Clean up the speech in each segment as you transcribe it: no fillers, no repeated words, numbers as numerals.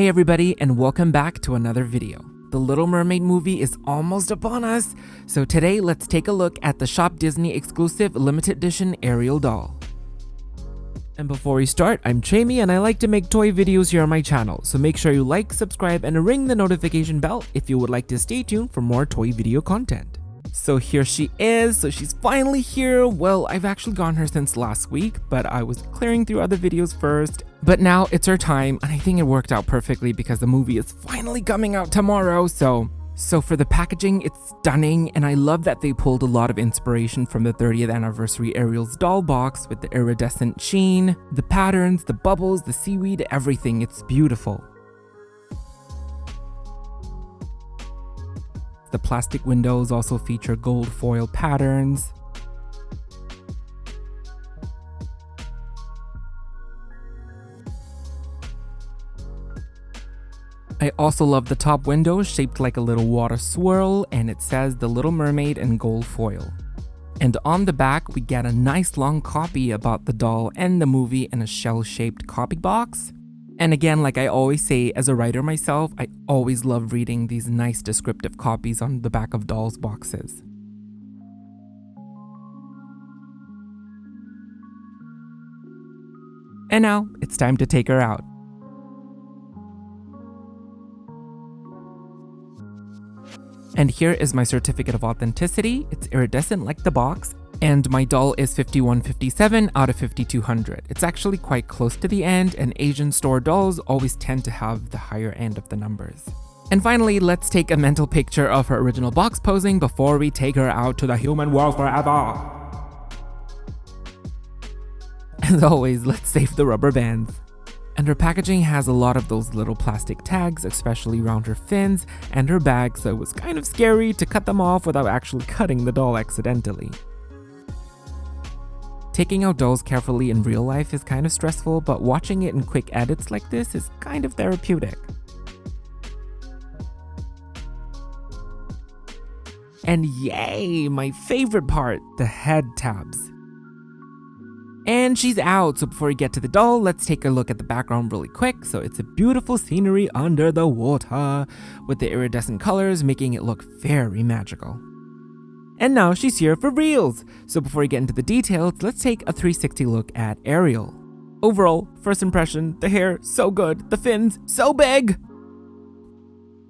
Hey everybody, and welcome back to another video. The Little Mermaid movie is almost upon us, so today let's take a look at the shopDisney exclusive limited edition Ariel doll. And before we start, I'm Chaymie and I like to make toy videos here on my channel, so make sure you like, subscribe, and ring the notification bell if you would like to stay tuned for more toy video content. So here she is, so she's finally here. Well, I've actually gotten her since last week, but I was clearing through other videos first. But now it's her time, and I think it worked out perfectly because the movie is finally coming out tomorrow. So for the packaging, it's stunning, and I love that they pulled a lot of inspiration from the 30th anniversary Ariel's doll box with the iridescent sheen, the patterns, the bubbles, the seaweed, everything. It's beautiful. The plastic windows also feature gold foil patterns. I also love the top window shaped like a little water swirl, and it says The Little Mermaid in gold foil. And on the back, we get a nice long copy about the doll and the movie in a shell-shaped copy box. And again, like I always say, as a writer myself, I always love reading these nice descriptive copies on the back of dolls' boxes. And now, it's time to take her out. And here is my certificate of authenticity. It's iridescent like the box, and my doll is 5157 out of 5200. It's actually quite close to the end, and Asian store dolls always tend to have the higher end of the numbers. And finally, let's take a mental picture of her original box posing before we take her out to the human world forever. As always, let's save the rubber bands. And her packaging has a lot of those little plastic tags, especially around her fins and her bag, so it was kind of scary to cut them off without actually cutting the doll accidentally. Taking out dolls carefully in real life is kind of stressful, but watching it in quick edits like this is kind of therapeutic. And yay, my favorite part, the head tabs. And she's out, so before we get to the doll, let's take a look at the background really quick. So it's a beautiful scenery under the water with the iridescent colors making it look very magical. And now she's here for reals. So before we get into the details, let's take a 360 look at Ariel. Overall, first impression, the hair, so good, the fins, so big!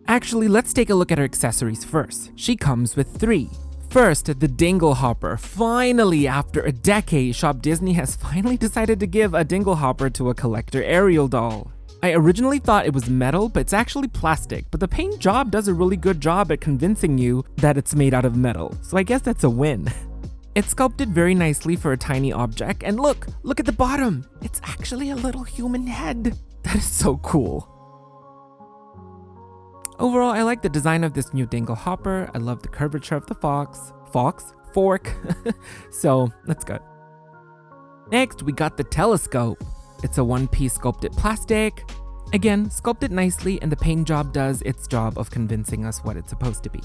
Actually, let's take a look at her accessories first. She comes with 3. First, the dingle hopper. Finally, after a decade, shopDisney has finally decided to give a dingle hopper to a collector Ariel doll. I originally thought it was metal, but it's actually plastic, but the paint job does a really good job at convincing you that it's made out of metal, so I guess that's a win. It's sculpted very nicely for a tiny object, and look at the bottom! It's actually a little human head. That is so cool. Overall, I like the design of this new dingle hopper. I love the curvature of the fork. So that's good. Next, we got the telescope. It's a one-piece sculpted plastic. Again, sculpted nicely, and the paint job does its job of convincing us what it's supposed to be.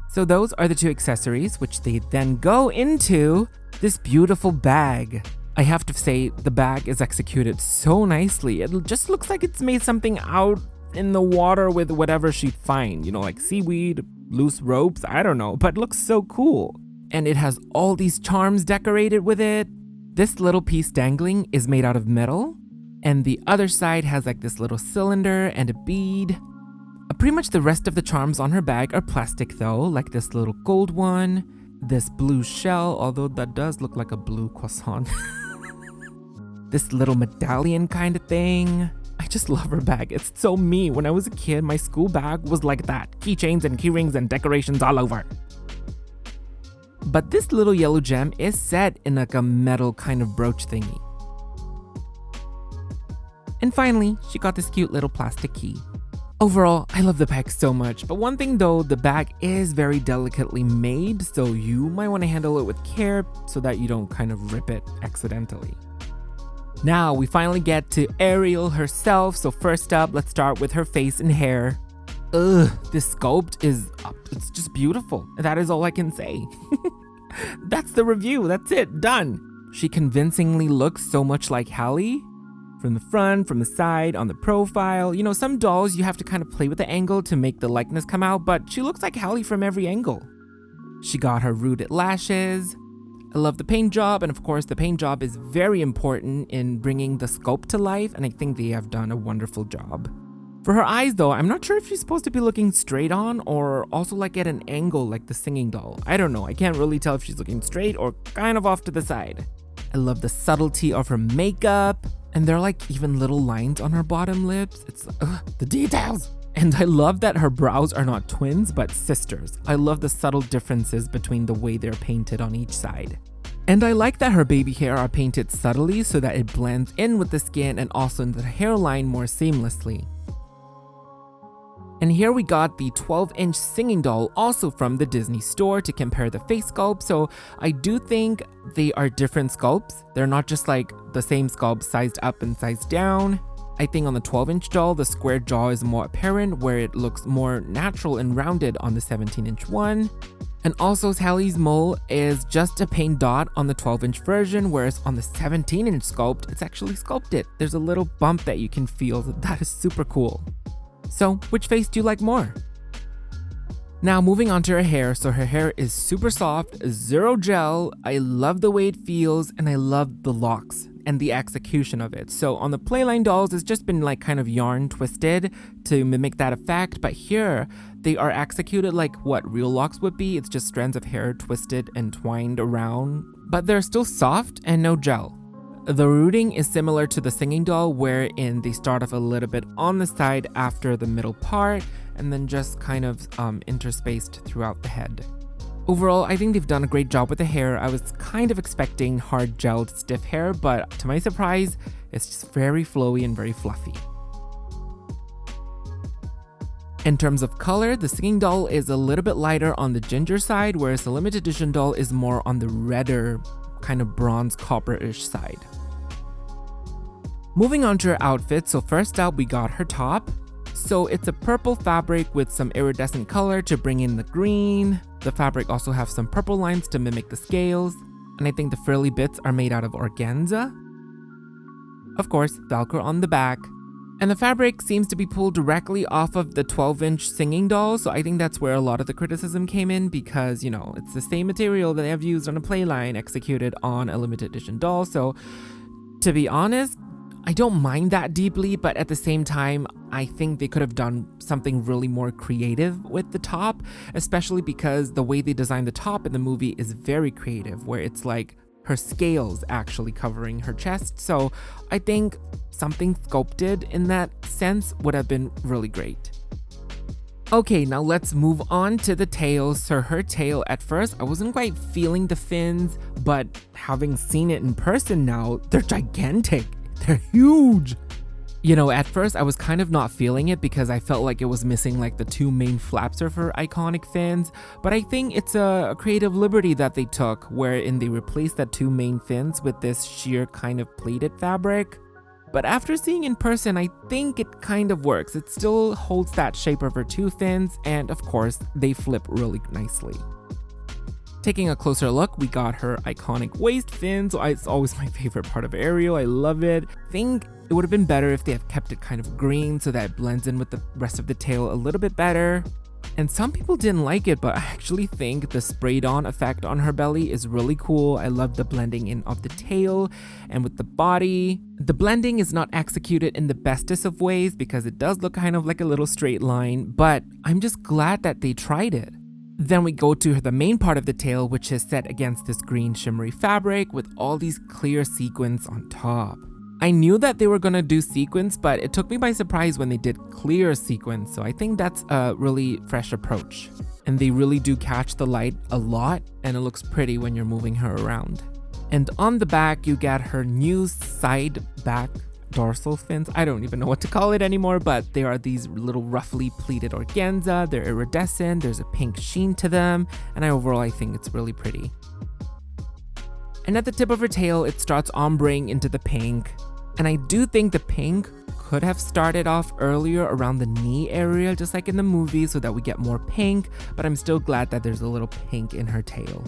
So those are the 2 accessories, which they then go into this beautiful bag. I have to say, the bag is executed so nicely. It just looks like it's made something out in the water with whatever she'd find, you know, like seaweed, loose ropes, I don't know, but it looks so cool. And it has all these charms decorated with it. This little piece dangling is made out of metal, and the other side has like this little cylinder and a bead. Pretty much the rest of the charms on her bag are plastic though, like this little gold one, this blue shell, although that does look like a blue croissant. This little medallion kind of thing. I just love her bag. It's so me. When I was a kid, my school bag was like that. Keychains and keyrings and decorations all over. But this little yellow gem is set in like a metal kind of brooch thingy. And finally, she got this cute little plastic key. Overall, I love the bag so much, but one thing though, the bag is very delicately made, so you might want to handle it with care so that you don't kind of rip it accidentally. Now, we finally get to Ariel herself, so first up, let's start with her face and hair. This sculpt it's just beautiful. That is all I can say. That's the review, that's it, done. She convincingly looks so much like Hallie. From the front, from the side, on the profile. You know, some dolls you have to kind of play with the angle to make the likeness come out, but she looks like Hallie from every angle. She got her rooted lashes. I love the paint job, and of course the paint job is very important in bringing the sculpt to life, and I think they have done a wonderful job. For her eyes though, I'm not sure if she's supposed to be looking straight on or also like at an angle like the singing doll. I don't know, I can't really tell if she's looking straight or kind of off to the side. I love the subtlety of her makeup, and there are like even little lines on her bottom lips. It's the details. And I love that her brows are not twins, but sisters. I love the subtle differences between the way they're painted on each side. And I like that her baby hair are painted subtly so that it blends in with the skin and also in the hairline more seamlessly. And here we got the 12-inch singing doll also from the Disney store to compare the face sculpt. So I do think they are different sculpts. They're not just like the same sculpt sized up and sized down. I think on the 12-inch doll, the square jaw is more apparent where it looks more natural and rounded on the 17-inch one. And also Hallie's mole is just a paint dot on the 12-inch version, whereas on the 17-inch sculpt, it's actually sculpted. There's a little bump that you can feel. That is super cool. So, which face do you like more? Now moving on to her hair. So her hair is super soft, zero gel. I love the way it feels, and I love the locks and the execution of it. So on the playline dolls, it's just been like kind of yarn twisted to mimic that effect, but here they are executed like what real locks would be. It's just strands of hair twisted and twined around, but they're still soft and no gel. The rooting is similar to the singing doll, wherein they start off a little bit on the side after the middle part and then just kind of interspaced throughout the head. Overall, I think they've done a great job with the hair. I was kind of expecting hard gelled stiff hair, but to my surprise, it's just very flowy and very fluffy. In terms of color, the singing doll is a little bit lighter on the ginger side, whereas the limited edition doll is more on the redder, kind of bronze copper-ish side. Moving on to her outfit, so first out we got her top. So it's a purple fabric with some iridescent color to bring in the green. The fabric also has some purple lines to mimic the scales, and I think the frilly bits are made out of organza. Of course, Velcro on the back. And the fabric seems to be pulled directly off of the 12-inch singing doll, so I think that's where a lot of the criticism came in because, you know, it's the same material that they have used on a playline executed on a limited edition doll. So to be honest, I don't mind that deeply, but at the same time, I think they could have done something really more creative with the top, especially because the way they designed the top in the movie is very creative, where it's like her scales actually covering her chest. So I think something sculpted in that sense would have been really great. Okay, now let's move on to the tail. So her tail, at first, I wasn't quite feeling the fins, but having seen it in person now, they're gigantic. They're huge. You know, at first I was kind of not feeling it because I felt like it was missing like the two main flaps of her iconic fins, but I think it's a creative liberty that they took wherein they replaced the two main fins with this sheer kind of pleated fabric. But after seeing in person, I think it kind of works. It still holds that shape of her two fins, and of course, they flip really nicely. Taking a closer look, we got her iconic waist fin. So it's always my favorite part of Ariel. I love it. I think it would have been better if they have kept it kind of green so that it blends in with the rest of the tail a little bit better. And some people didn't like it, but I actually think the sprayed on effect on her belly is really cool. I love the blending in of the tail and with the body. The blending is not executed in the bestest of ways because it does look kind of like a little straight line, but I'm just glad that they tried it. Then we go to the main part of the tail, which is set against this green shimmery fabric with all these clear sequins on top. I knew that they were gonna do sequins, but it took me by surprise when they did clear sequins, so I think that's a really fresh approach. And they really do catch the light a lot, and it looks pretty when you're moving her around. And on the back, you get her new side back dorsal fins. I don't even know what to call it anymore, but there are these little roughly pleated organza. They're iridescent, there's a pink sheen to them, and I think it's really pretty. And at the tip of her tail, it starts ombreing into the pink. And I do think the pink could have started off earlier around the knee area, just like in the movie, so that we get more pink, but I'm still glad that there's a little pink in her tail.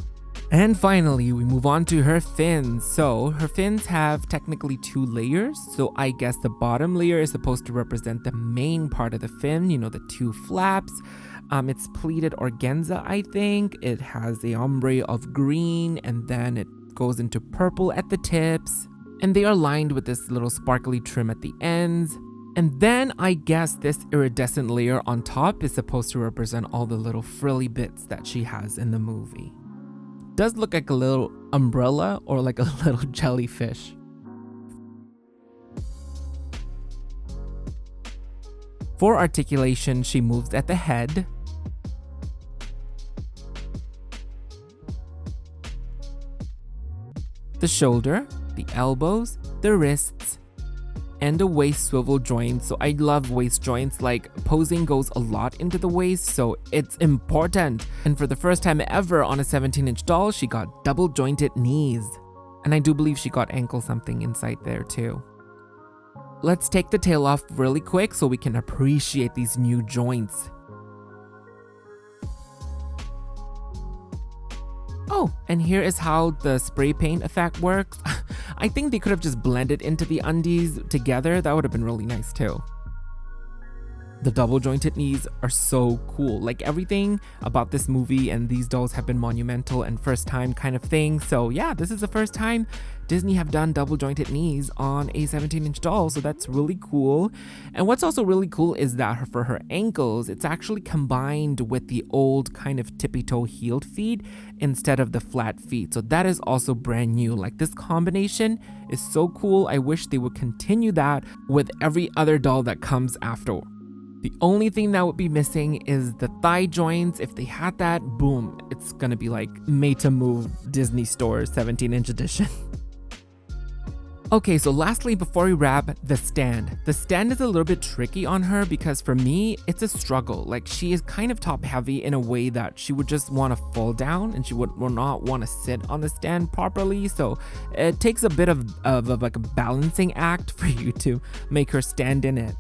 And finally, we move on to her fins. So her fins have technically 2 layers. So I guess the bottom layer is supposed to represent the main part of the fin, you know, the 2 flaps. It's pleated organza, I think. It has the ombre of green, and then it goes into purple at the tips. And they are lined with this little sparkly trim at the ends. And then I guess this iridescent layer on top is supposed to represent all the little frilly bits that she has in the movie. Does look like a little umbrella or like a little jellyfish. For articulation, she moves at the head, the shoulder, the elbows, the wrists, and the waist swivel joint. So I love waist joints, like posing goes a lot into the waist, so it's important. And for the first time ever on a 17-inch doll, she got double jointed knees. And I do believe she got ankle something inside there too. Let's take the tail off really quick so we can appreciate these new joints. Oh, and here is how the spray paint effect works. I think they could have just blended into the undies together. That would have been really nice too. The double jointed knees are so cool. Like everything about this movie and these dolls have been monumental and first time kind of thing. So yeah, this is the first time Disney have done double jointed knees on a 17-inch doll. So that's really cool. And what's also really cool is that for her ankles, it's actually combined with the old kind of tippy toe heeled feet instead of the flat feet. So that is also brand new. Like this combination is so cool. I wish they would continue that with every other doll that comes after. The only thing that would be missing is the thigh joints. If they had that, boom, it's gonna be like made to move Disney Store 17-inch edition. Okay, so lastly, before we wrap, the stand. The stand is a little bit tricky on her because for me, it's a struggle. Like she is kind of top heavy in a way that she would just want to fall down and she would not want to sit on the stand properly. So it takes a bit of like a balancing act for you to make her stand in it.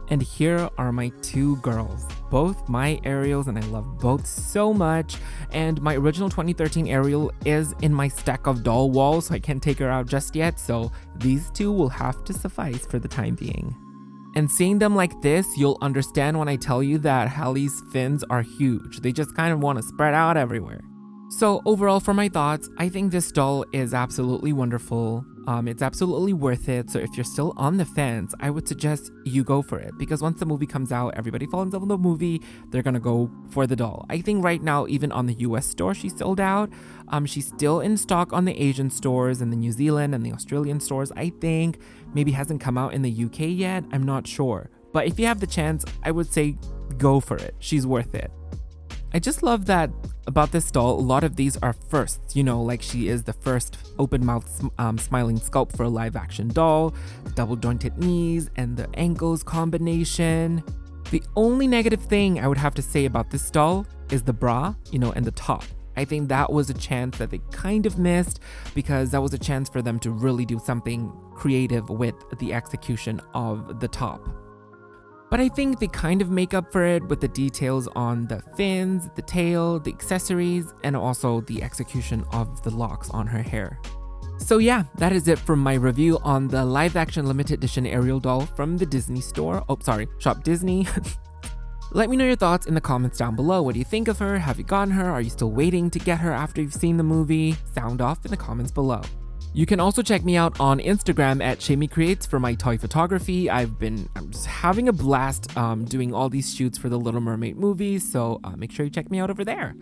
And here are my 2 girls, both my Ariels, and I love both so much. And my original 2013 Ariel is in my stack of doll walls, so I can't take her out just yet. So these 2 will have to suffice for the time being. And seeing them like this, you'll understand when I tell you that Hallie's fins are huge. They just kind of want to spread out everywhere. So overall, for my thoughts, I think this doll is absolutely wonderful. It's absolutely worth it. So if you're still on the fence, I would suggest you go for it because once the movie comes out, everybody falls in love with the movie. They're gonna go for the doll. I think right now, even on the US store, she's sold out. She's still in stock on the Asian stores and the New Zealand and the Australian stores. I think maybe hasn't come out in the UK yet. I'm not sure. But if you have the chance, I would say go for it. She's worth it. I just love that about this doll, a lot of these are firsts, you know, like she is the first open mouth smiling sculpt for a live action doll, double jointed knees, and the ankles combination. The only negative thing I would have to say about this doll is the bra, you know, and the top. I think that was a chance that they kind of missed because that was a chance for them to really do something creative with the execution of the top. But I think they kind of make up for it with the details on the fins, the tail, the accessories, and also the execution of the locks on her hair. So yeah, that is it from my review on the live action limited edition Ariel doll from the Disney store. Oh, sorry, Shop Disney. Let me know your thoughts in the comments down below. What do you think of her? Have you gotten her? Are you still waiting to get her after you've seen the movie? Sound off in the comments below. You can also check me out on Instagram at Chaymie Creates for my toy photography. I'm just having a blast doing all these shoots for the Little Mermaid movies, so make sure you check me out over there.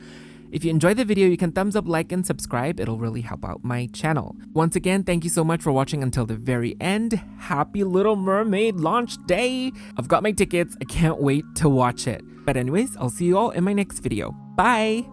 If you enjoyed the video, you can thumbs up, like, and subscribe. It'll really help out my channel. Once again, thank you so much for watching until the very end. Happy Little Mermaid launch day! I've got my tickets. I can't wait to watch it. But anyways, I'll see you all in my next video. Bye!